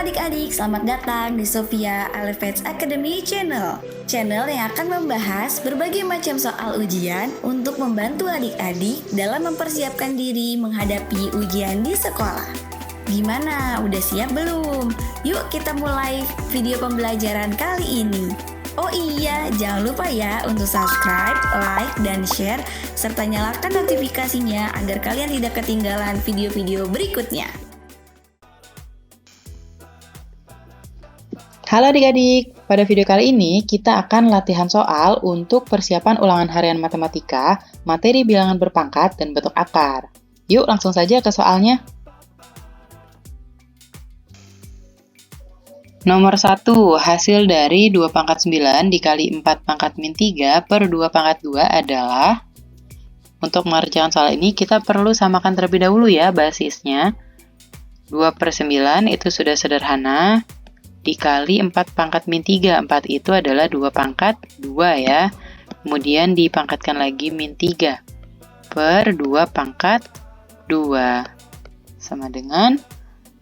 adik-adik, selamat datang di Sophia Elevate Academy Channel. Channel yang akan membahas berbagai macam soal ujian untuk membantu adik-adik dalam mempersiapkan diri menghadapi ujian di sekolah. Gimana? Udah siap belum? Yuk kita mulai video pembelajaran kali ini. Oh iya, jangan lupa ya untuk subscribe, like, dan share, serta nyalakan notifikasinya agar kalian tidak ketinggalan video-video berikutnya. Halo adik-adik, pada video kali ini kita akan latihan soal untuk persiapan ulangan harian matematika, materi bilangan berpangkat, dan bentuk akar. Yuk langsung saja ke soalnya. Nomor 1, hasil dari 2 pangkat 9 dikali 4 pangkat min 3 per 2 pangkat 2 adalah, untuk mengerjakan soal ini kita perlu samakan terlebih dahulu ya basisnya. 2 per 9 itu sudah sederhana, dikali 4 pangkat min 3, 4 itu adalah 2 pangkat 2 ya. Kemudian dipangkatkan lagi min 3 per 2 pangkat 2. Sama dengan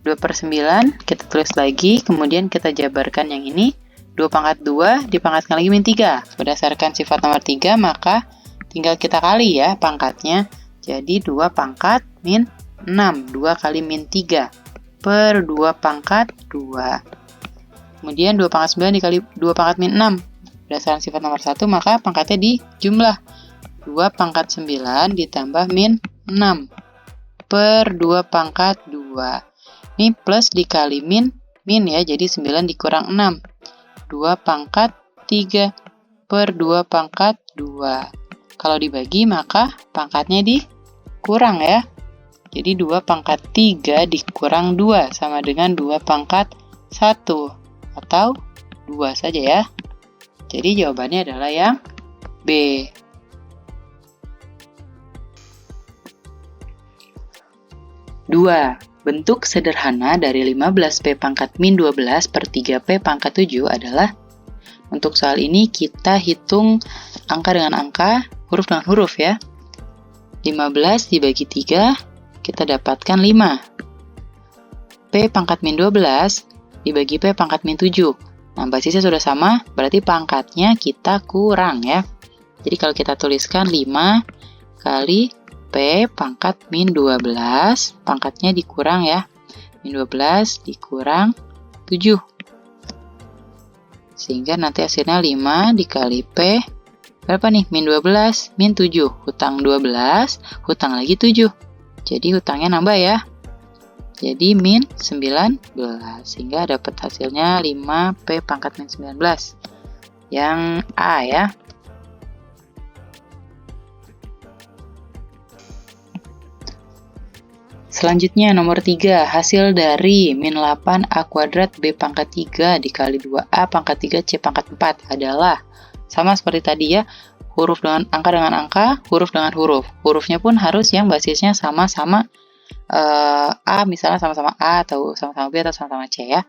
2 per 9, kita tulis lagi, kemudian kita jabarkan yang ini. 2 pangkat 2 dipangkatkan lagi min 3. Berdasarkan sifat nomor 3, maka tinggal kita kali ya pangkatnya. Jadi 2 pangkat min 6, 2 kali min 3 per 2 pangkat 2. Kemudian 2 pangkat 9 dikali 2 pangkat min 6. Berdasarkan sifat nomor 1, maka pangkatnya dijumlah. 2 pangkat 9 ditambah min 6 per 2 pangkat 2. Ini plus dikali min ya, jadi 9 dikurang 6. 2 pangkat 3 per 2 pangkat 2. Kalau dibagi, maka pangkatnya dikurang ya. Jadi 2 pangkat 3 dikurang 2 sama dengan 2 pangkat 1. Atau 2 saja ya. Jadi jawabannya adalah yang B. Dua, bentuk sederhana dari 15P pangkat min 12 per 3P pangkat 7 adalah, untuk soal ini kita hitung angka dengan angka, huruf dengan huruf ya. 15 dibagi 3, kita dapatkan 5. P pangkat min 12 dibagi P pangkat min 7. Nah, basisnya sudah sama, berarti pangkatnya kita kurang ya. Jadi kalau kita tuliskan 5 kali P pangkat min 12, pangkatnya dikurang ya. Min 12 dikurang 7. Sehingga nanti hasilnya 5 dikali P, berapa nih? Min 12, min 7. Hutang 12, hutang lagi 7. Jadi hutangnya nambah ya. Jadi min 19, sehingga dapat hasilnya 5P pangkat min 19. Yang A ya. Selanjutnya nomor 3, hasil dari min 8A kuadrat B pangkat 3 dikali 2A pangkat 3 C pangkat 4 adalah, sama seperti tadi ya, huruf dengan angka, huruf dengan huruf. Hurufnya pun harus yang basisnya sama-sama A, misalnya sama-sama A atau sama-sama B atau sama-sama C ya.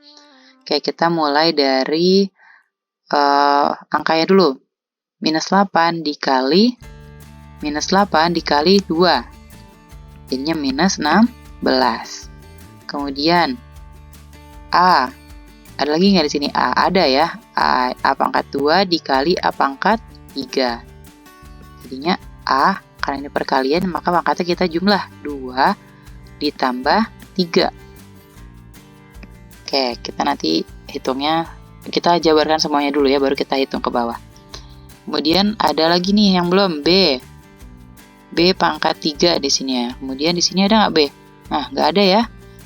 Oke, kita mulai dari angkanya dulu. Minus 8 dikali 2. Jadinya minus 16. Kemudian A. Ada lagi nggak di sini? A ada ya. A pangkat 2 dikali A pangkat 3. Jadinya A, karena ini perkalian, maka pangkatnya kita jumlah 2 ditambah 3. Oke, kita nanti hitungnya, kita jabarkan semuanya dulu ya, baru kita hitung ke bawah. Kemudian ada lagi nih yang belum, B. B pangkat 3 di sini ya. Kemudian di sini ada nggak B? Nah, nggak ada ya.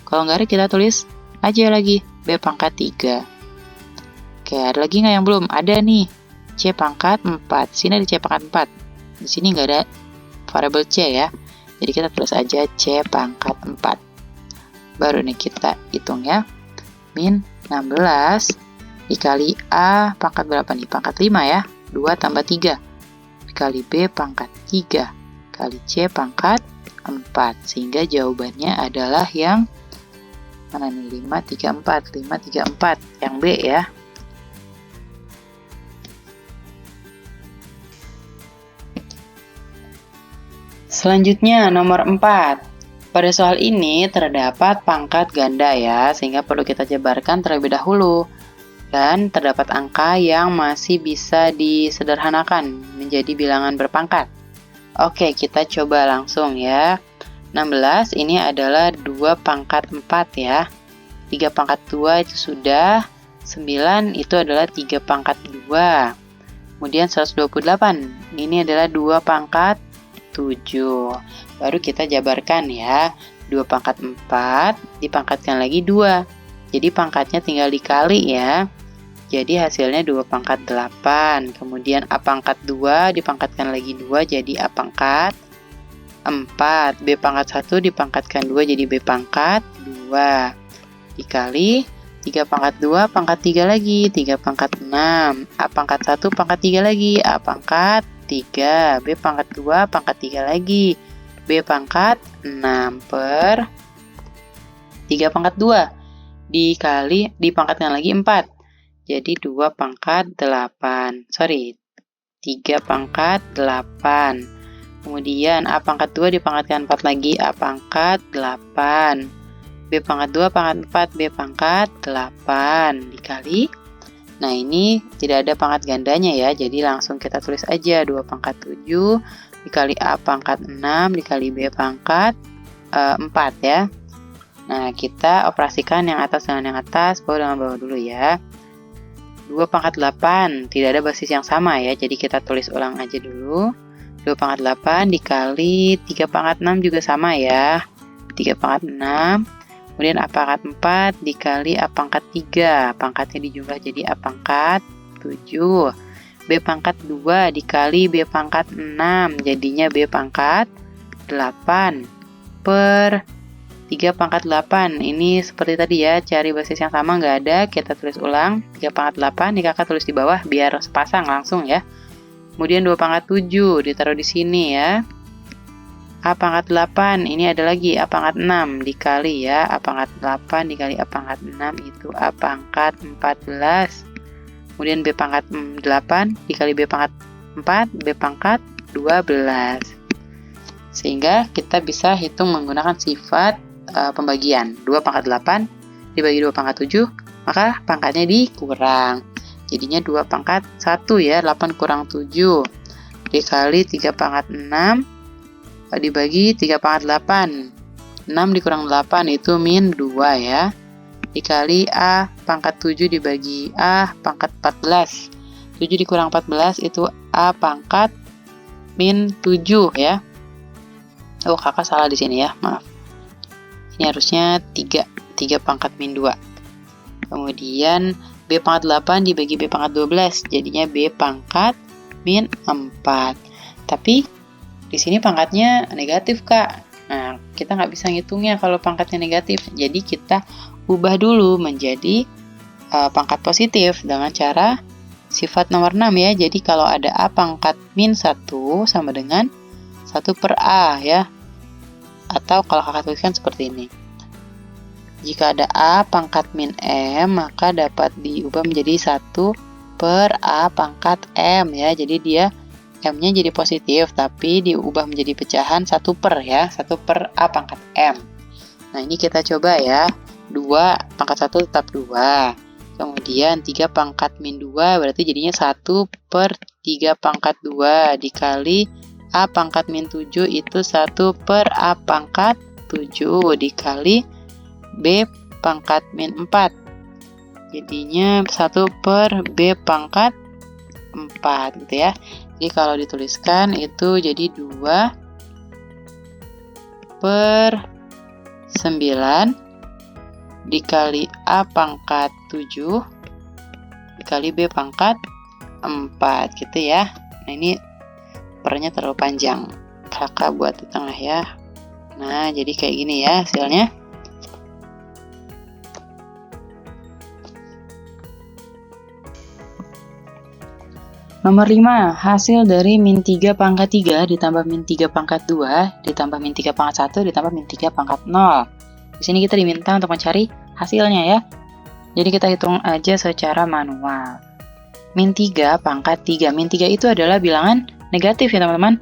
Kalau nggak ada, kita tulis aja lagi B pangkat 3. Oke, ada lagi nggak yang belum? Ada nih, C pangkat 4. Sini ada C pangkat 4. Di sini nggak ada variabel C ya. Jadi kita tulis aja C pangkat 4. Baru nih kita hitung ya. Min 16 dikali A pangkat berapa nih? Pangkat 5 ya. 2 tambah 3. Dikali B pangkat 3. Kali C pangkat 4. Sehingga jawabannya adalah yang mana nih? 534. 534. Yang B ya. Selanjutnya nomor 4. Pada soal ini terdapat pangkat ganda ya, sehingga perlu kita jabarkan terlebih dahulu. Dan terdapat angka yang masih bisa disederhanakan menjadi bilangan berpangkat. Oke, kita coba langsung ya. 16 ini adalah 2 pangkat 4 ya. 3 pangkat 2 itu sudah. 9 itu adalah 3 pangkat 2. Kemudian 128, ini adalah 2 pangkat 7. Baru kita jabarkan ya. 2 pangkat 4 dipangkatkan lagi 2. Jadi pangkatnya tinggal dikali ya. Jadi hasilnya 2 pangkat 8. Kemudian A pangkat 2 dipangkatkan lagi 2 jadi A pangkat 4. B pangkat 1 dipangkatkan 2 jadi B pangkat 2. Dikali 3 pangkat 2 pangkat 3 lagi. 3 pangkat 6. A pangkat 1 pangkat 3 lagi. A pangkat 3. B pangkat 2 pangkat 3 lagi. B pangkat 6 per 3 pangkat 2 dikali dipangkatkan lagi 4. Jadi 2 pangkat 8. 3 pangkat 8. Kemudian A pangkat 2 dipangkatkan 4 lagi. A pangkat 8. B pangkat 2 pangkat 4. B pangkat 8. Dikali. Nah ini tidak ada pangkat gandanya ya. Jadi langsung kita tulis aja 2 pangkat 7 dikali A pangkat 6 dikali B pangkat 4 ya. Nah kita operasikan yang atas dengan yang atas, bawah dengan bawah dulu ya. 2 pangkat 8 tidak ada basis yang sama ya. Jadi kita tulis ulang aja dulu. 2 pangkat 8 dikali 3 pangkat 6 juga sama ya. 3 pangkat 6. Kemudian A pangkat 4 dikali A pangkat 3. Pangkatnya dijumlah jadi A pangkat 7. B pangkat 2 dikali B pangkat 6. Jadinya B pangkat 8 per 3 pangkat 8. Ini seperti tadi ya, cari basis yang sama nggak ada. Kita tulis ulang. 3 pangkat 8 ini kakak tulis di bawah biar sepasang langsung ya. Kemudian 2 pangkat 7 ditaruh di sini ya. A pangkat 8 ini ada lagi A pangkat 6 dikali ya. A pangkat 8 dikali A pangkat 6 itu A pangkat 14. Kemudian B pangkat 8 dikali B pangkat 4, B pangkat 12. Sehingga kita bisa hitung menggunakan sifat pembagian. 2 pangkat 8 dibagi 2 pangkat 7, maka pangkatnya dikurang. Jadinya 2 pangkat 1 ya, 8 kurang 7. Dikali 3 pangkat 6 dibagi 3 pangkat 8. 6 dikurang 8 itu min 2 ya. Dikali A pangkat 7 dibagi A pangkat 14. 7 dikurang 14 itu A pangkat min 7 ya. Oh, kakak salah di sini ya, maaf. Ini harusnya 3 pangkat min 2. Kemudian B pangkat 8 dibagi B pangkat 12, jadinya B pangkat min 4. Tapi di sini pangkatnya negatif, Kak. Nah, kita nggak bisa ngitungnya kalau pangkatnya negatif. Jadi kita ubah dulu menjadi pangkat positif dengan cara sifat nomor 6 ya. Jadi kalau ada A pangkat min 1 sama dengan 1 per A ya. Atau kalau kakak tuliskan seperti ini. Jika ada A pangkat min M, maka dapat diubah menjadi 1 per A pangkat M ya. Jadi dia M-nya jadi positif, tapi diubah menjadi pecahan 1 per ya. 1 per A pangkat M. Nah ini kita coba ya. 2 pangkat 1 tetap 2. Kemudian 3 pangkat min 2 berarti jadinya 1 per 3 pangkat 2 dikali A pangkat min 7 itu 1 per A pangkat 7 dikali B pangkat min 4. Jadinya 1 per B pangkat 4 gitu ya. Jadi kalau dituliskan itu jadi 2 per 9 dikali A pangkat 7 dikali B pangkat 4 gitu ya. Nah ini pernya terlalu panjang, kakak buat di tengah ya. Nah jadi kayak gini ya hasilnya. Nomor 5, hasil dari min 3 pangkat 3 ditambah min 3 pangkat 2 ditambah min 3 pangkat 1 ditambah min 3 pangkat 0. Di sini kita diminta untuk mencari hasilnya ya. Jadi kita hitung aja secara manual. Min 3 pangkat 3. Min 3 itu adalah bilangan negatif ya teman-teman.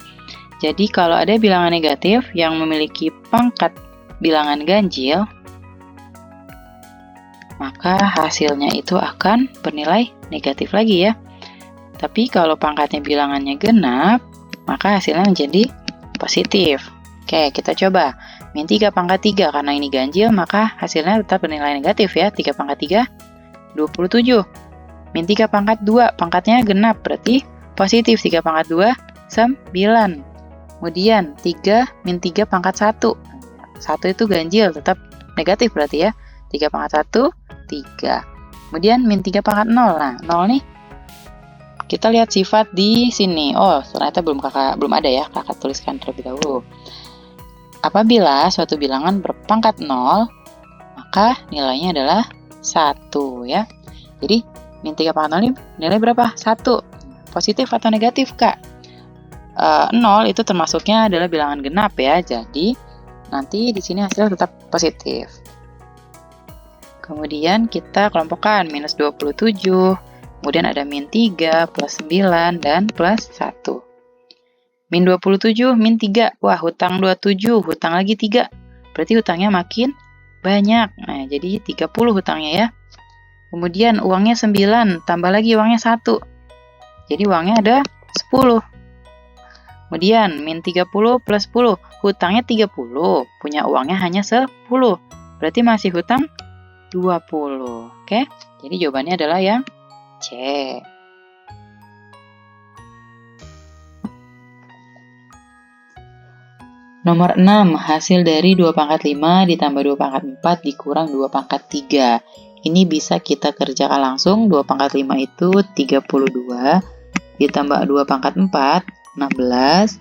Jadi kalau ada bilangan negatif yang memiliki pangkat bilangan ganjil, maka hasilnya itu akan bernilai negatif lagi ya. Tapi kalau pangkatnya bilangannya genap, maka hasilnya menjadi positif. Oke, kita coba. Min 3 pangkat 3, karena ini ganjil, maka hasilnya tetap bernilai negatif ya. 3 pangkat 3, 27. Min 3 pangkat 2, pangkatnya genap, berarti positif. 3 pangkat 2, 9. Kemudian 3 min 3 pangkat 1. 1 itu ganjil, tetap negatif berarti ya. 3 pangkat 1, 3. Kemudian min 3 pangkat 0. Nah, 0 nih, kita lihat sifat di sini. Oh, ternyata belum ada ya. Kakak tuliskan terlebih dahulu. Apabila suatu bilangan berpangkat 0, maka nilainya adalah 1 ya. Jadi, min 3 pangkat 0 ini nilai berapa? 1. Positif atau negatif, Kak? 0 itu termasuknya adalah bilangan genap ya. Jadi, nanti di sini hasilnya tetap positif. Kemudian kita kelompokkan minus 27. Kemudian ada min 3, plus 9, dan plus 1. Min 27, min 3. Wah, hutang 27, hutang lagi 3. Berarti hutangnya makin banyak. Nah, jadi 30 hutangnya ya. Kemudian uangnya 9, tambah lagi uangnya 1. Jadi uangnya ada 10. Kemudian min 30 plus 10. Hutangnya 30, punya uangnya hanya 10. Berarti masih hutang 20. Oke? Jadi jawabannya adalah yang C. Nomor 6, hasil dari 2 pangkat 5 ditambah 2 pangkat 4 dikurang 2 pangkat 3. Ini bisa kita kerjakan langsung. 2 pangkat 5 itu 32, ditambah 2 pangkat 4, 16,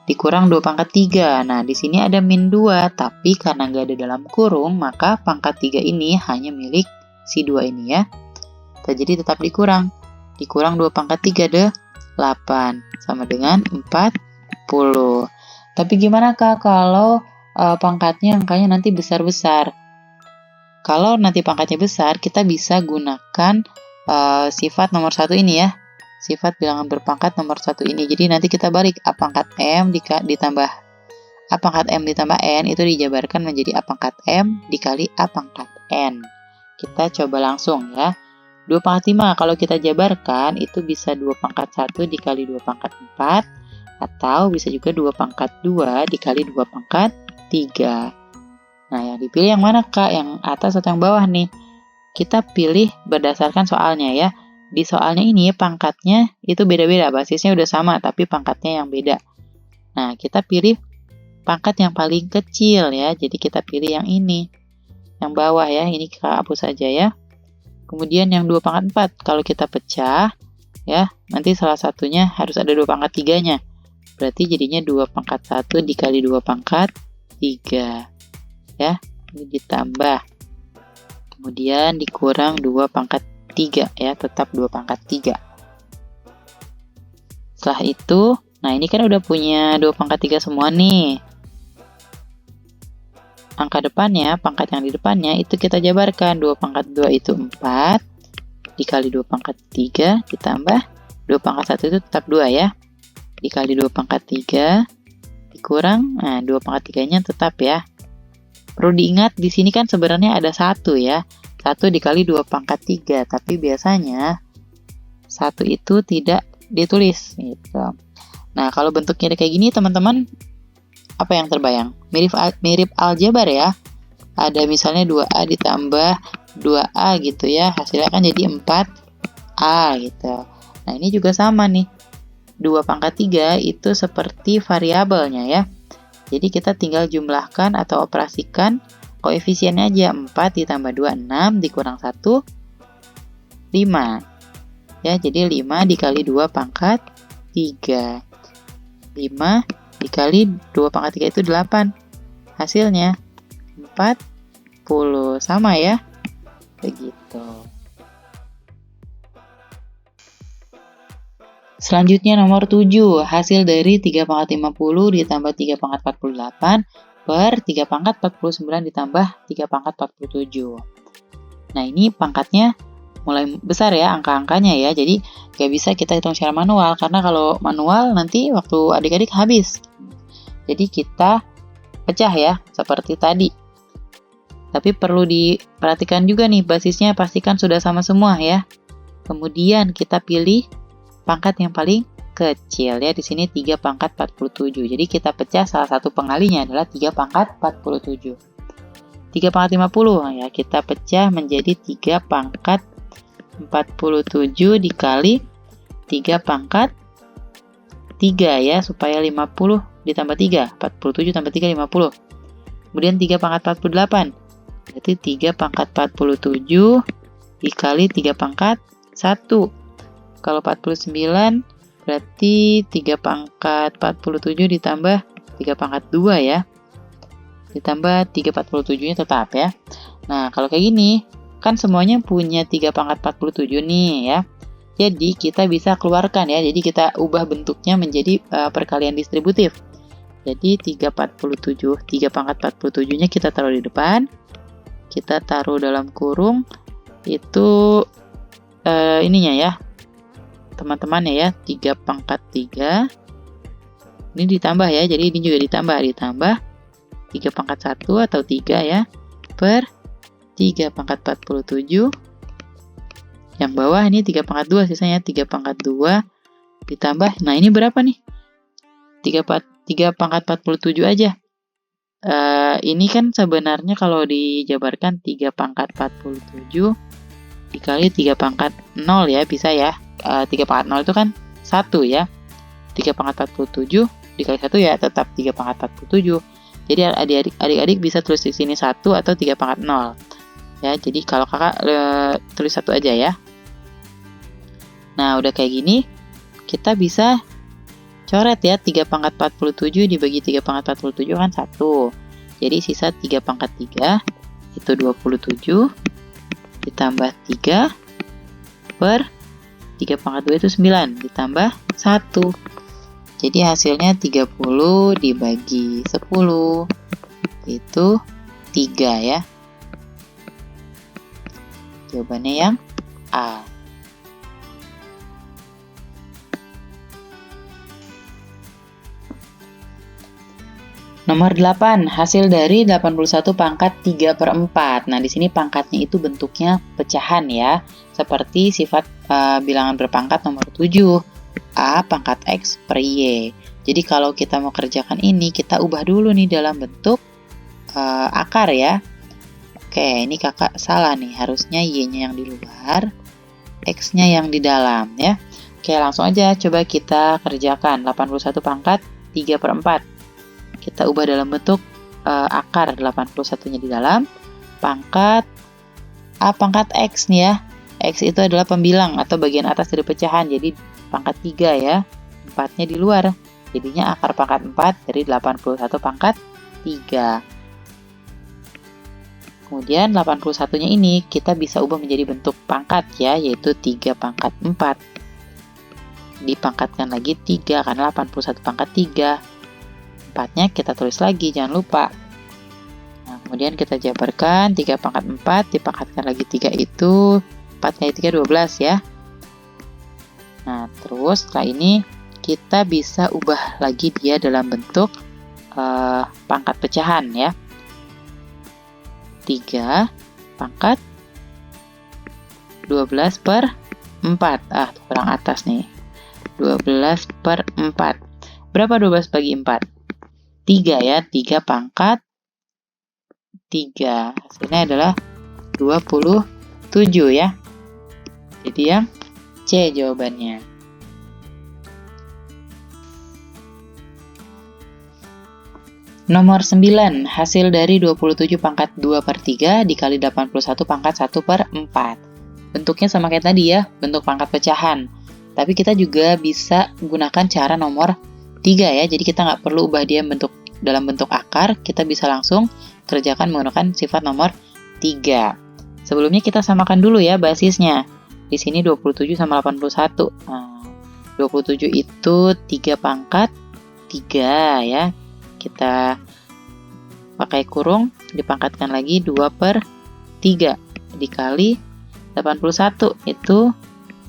dikurang 2 pangkat 3. Nah, di sini ada min 2, tapi karena nggak ada dalam kurung, maka pangkat 3 ini hanya milik si 2 ini ya. Jadi tetap dikurang. Dikurang 2 pangkat 3, 8, sama dengan 40. Tapi gimana Kak kalau pangkatnya angkanya nanti besar-besar? Kalau nanti pangkatnya besar, kita bisa gunakan sifat nomor 1 ini ya. Sifat bilangan berpangkat nomor 1 ini. Jadi nanti kita balik A pangkat M ditambah A pangkat M ditambah N itu dijabarkan menjadi A pangkat M dikali A pangkat N. Kita coba langsung ya. 2 pangkat 5 kalau kita jabarkan itu bisa 2 pangkat 1 dikali 2 pangkat 4. Atau bisa juga 2 pangkat 2 dikali 2 pangkat 3. Nah, yang dipilih yang mana Kak? Yang atas atau yang bawah nih? Kita pilih berdasarkan soalnya ya. Di soalnya ini pangkatnya itu beda-beda. Basisnya udah sama, tapi pangkatnya yang beda. Nah, kita pilih pangkat yang paling kecil ya. Jadi kita pilih yang ini. Yang bawah ya. Ini Kak hapus saja ya. Kemudian yang 2 pangkat 4. Kalau kita pecah ya, nanti salah satunya harus ada 2 pangkat 3-nya. Berarti jadinya 2 pangkat 1 dikali 2 pangkat 3. Ya, ini ditambah. Kemudian dikurang 2 pangkat 3 ya, tetap 2 pangkat 3. Setelah itu, nah ini kan udah punya 2 pangkat 3 semua nih. Angka depannya, pangkat yang di depannya itu kita jabarkan. 2 pangkat 2 itu 4 dikali 2 pangkat 3 ditambah 2 pangkat 1 itu tetap 2 ya. Dikali 2 pangkat 3 dikurang, nah 2 pangkat 3-nya tetap ya. Perlu diingat di sini kan sebenarnya ada 1 ya. 1 dikali 2 pangkat 3, tapi biasanya 1 itu tidak ditulis gitu. Nah, kalau bentuknya kayak gini teman-teman, apa yang terbayang? Mirip aljabar ya. Ada misalnya 2A ditambah 2A gitu ya. Hasilnya kan jadi 4A gitu. Nah, ini juga sama nih. 2 pangkat 3 itu seperti variabelnya ya. Jadi kita tinggal jumlahkan atau operasikan koefisiennya aja. 4 ditambah 2, 6 dikurang 1, 5. Ya, jadi 5 dikali 2 pangkat 3. 5 dikali 2 pangkat 3 itu 8. Hasilnya 40. Sama ya. Begitu. Selanjutnya nomor 7, hasil dari 3 pangkat 50 ditambah 3 pangkat 48 per 3 pangkat 49 ditambah 3 pangkat 47. Nah, ini pangkatnya mulai besar ya angka-angkanya ya, jadi gak bisa kita hitung secara manual, karena kalau manual nanti waktu adik-adik habis. Jadi kita pecah ya, seperti tadi. Tapi perlu diperhatikan juga nih, basisnya pastikan sudah sama semua ya. Kemudian kita pilih pangkat yang paling kecil ya, di sini 3 pangkat 47. Jadi kita pecah salah satu pengalinya adalah 3 pangkat 47. 3 pangkat 50 ya, kita pecah menjadi 3 pangkat 47 dikali 3 pangkat 3 ya, supaya 50 ditambah 3, 47 tambah 3, 50. Kemudian 3 pangkat 48, berarti 3 pangkat 47 dikali 3 pangkat 1. Kalau 49, berarti 3 pangkat 47 ditambah 3 pangkat 2 ya. Ditambah 3 47-nya tetap ya. Nah, kalau kayak gini, kan semuanya punya 3 pangkat 47 nih ya. Jadi, kita bisa keluarkan ya. Jadi, kita ubah bentuknya menjadi perkalian distributif. Jadi, 3 pangkat 47-nya kita taruh di depan. Kita taruh dalam kurung. Itu ininya ya. Teman-teman ya, 3 pangkat 3. Ini ditambah ya, jadi ini juga ditambah 3 pangkat 1 atau 3 ya, per 3 pangkat 47. Yang bawah ini 3 pangkat 2, sisanya 3 pangkat 2 ditambah, nah ini berapa nih? 3 pangkat 47 aja. Ini kan sebenarnya kalau dijabarkan 3 pangkat 47 dikali 3 pangkat 0 ya, bisa ya. 3 pangkat 0 itu kan 1 ya. 3 pangkat 47 dikali 1 ya tetap 3 pangkat 47. Jadi adik-adik bisa tulis di sini 1 atau 3 pangkat 0. Ya, jadi kalau kakak tulis 1 aja ya. Nah, udah kayak gini, kita bisa coret ya, 3 pangkat 47 dibagi 3 pangkat 47 kan 1. Jadi sisa 3 pangkat 3 itu 27 ditambah 3 per 3 pangkat 2 itu 9 ditambah 1. Jadi hasilnya 30 dibagi 10 itu 3 ya. Jawabannya yang A. Nomor 8, hasil dari 81 pangkat 3/4. Nah, di sini pangkatnya itu bentuknya pecahan ya, seperti sifat bilangan berpangkat nomor 7, A pangkat X per Y. Jadi kalau kita mau kerjakan ini, kita ubah dulu nih dalam bentuk akar ya. Oke, ini kakak salah nih, harusnya Y-nya yang di luar, X-nya yang di dalam ya. Oke, langsung aja coba kita kerjakan 81 pangkat 3/4. Kita ubah dalam bentuk akar, 81-nya di dalam, pangkat A pangkat X nih ya. X itu adalah pembilang atau bagian atas dari pecahan, jadi pangkat 3 ya, 4-nya di luar. Jadinya akar pangkat 4 dari 81 pangkat 3. Kemudian 81-nya ini kita bisa ubah menjadi bentuk pangkat ya, yaitu 3 pangkat 4. Dipangkatkan lagi 3 karena 81 pangkat 3. 4-nya kita tulis lagi, jangan lupa. Nah, kemudian kita jabarkan 3 pangkat 4 dipangkatkan lagi 3 itu 4 kali 3 12 ya. Nah, terus setelah ini kita bisa ubah lagi dia dalam bentuk pangkat pecahan ya. 3 pangkat 12 per 4. Kurang atas nih. 12 per 4. Berapa 12 bagi 4? 3 ya, 3 pangkat 3. Hasilnya adalah 27 ya. Jadi yang C jawabannya. Nomor 9, hasil dari 27 pangkat 2/3 dikali 81 pangkat 1/4. Bentuknya sama kayak tadi ya, bentuk pangkat pecahan. Tapi kita juga bisa gunakan cara nomor 3 ya, jadi kita nggak perlu ubah dia dalam bentuk akar, kita bisa langsung kerjakan menggunakan sifat nomor 3. Sebelumnya kita samakan dulu ya basisnya. Di sini 27 sama 81. Nah, 27 itu 3 pangkat 3 ya. Kita pakai kurung, dipangkatkan lagi 2/3 dikali 81 itu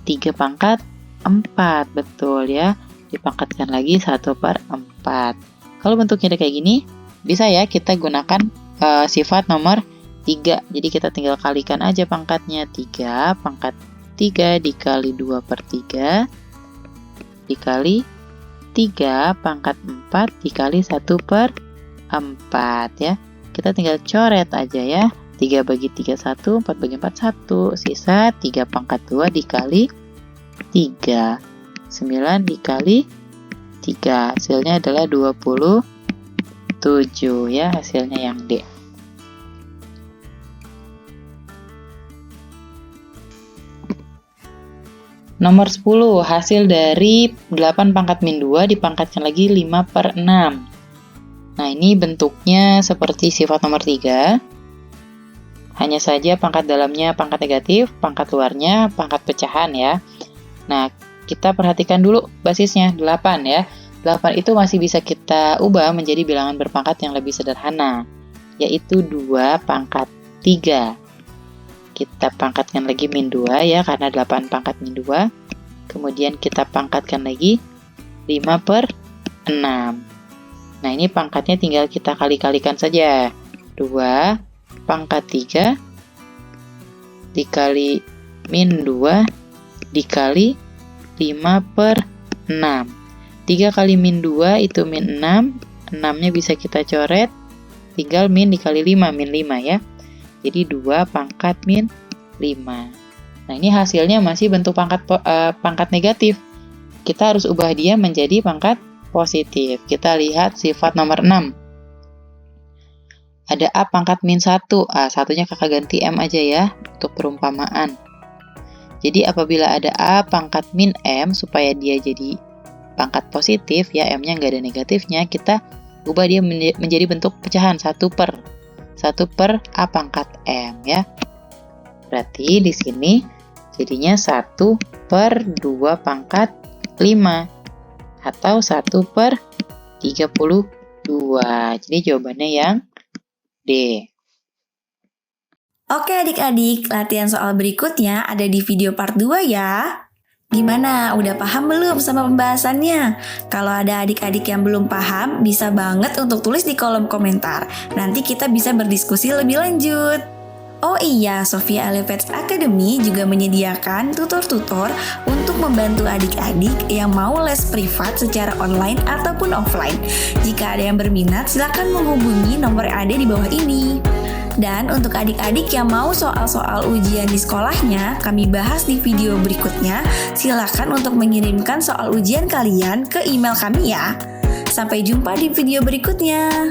3 pangkat 4, betul ya. Dipangkatkan lagi 1/4. Kalau bentuknya kayak gini, bisa ya kita gunakan sifat nomor 3. Jadi kita tinggal kalikan aja pangkatnya. 3 pangkat 3 dikali 2/3 dikali 3 pangkat 4 dikali 1/4 ya. Kita tinggal coret aja ya. 3 bagi 3 1, 4 bagi 4 1. Sisa 3 pangkat 2 dikali 3. 9 dikali 3. Hasilnya adalah 27 ya, hasilnya yang D. Nomor 10, hasil dari 8 pangkat min 2 dipangkatkan lagi 5/6. Nah, ini bentuknya seperti sifat nomor 3. Hanya saja pangkat dalamnya pangkat negatif, pangkat luarnya pangkat pecahan ya. Nah, kita perhatikan dulu basisnya 8 ya. 8 itu masih bisa kita ubah menjadi bilangan berpangkat yang lebih sederhana, yaitu 2 pangkat 3. Kita pangkatkan lagi min 2 ya, karena 8 pangkat min 2. Kemudian kita pangkatkan lagi 5/6. Nah, ini pangkatnya tinggal kita kali-kalikan saja. 2 pangkat 3 dikali min 2 dikali 5/6. 3 kali min 2 itu min 6. 6-nya bisa kita coret. Tinggal min dikali 5, min 5 ya. Jadi 2 pangkat min 5. Nah, ini hasilnya masih bentuk pangkat negatif. Kita harus ubah dia menjadi pangkat positif. Kita lihat sifat nomor 6. Ada A pangkat min 1. Satunya kakak ganti M aja ya, untuk perumpamaan. Jadi apabila ada A pangkat min M, supaya dia jadi pangkat positif ya, M-nya nggak ada negatifnya, kita ubah dia menjadi bentuk pecahan 1/1 A pangkat M ya. Berarti di sini jadinya 1/2 pangkat 5 atau 1/32. Jadi jawabannya yang D. Oke adik-adik, latihan soal berikutnya ada di video part 2 ya. Gimana? Udah paham belum sama pembahasannya? Kalau ada adik-adik yang belum paham, bisa banget untuk tulis di kolom komentar. Nanti kita bisa berdiskusi lebih lanjut. Oh iya, Sophia Elevates Academy juga menyediakan tutor-tutor untuk membantu adik-adik yang mau les privat secara online ataupun offline. Jika ada yang berminat, silakan menghubungi nomor yang ada di bawah ini. Dan untuk adik-adik yang mau soal-soal ujian di sekolahnya, kami bahas di video berikutnya. Silakan untuk mengirimkan soal ujian kalian ke email kami ya. Sampai jumpa di video berikutnya.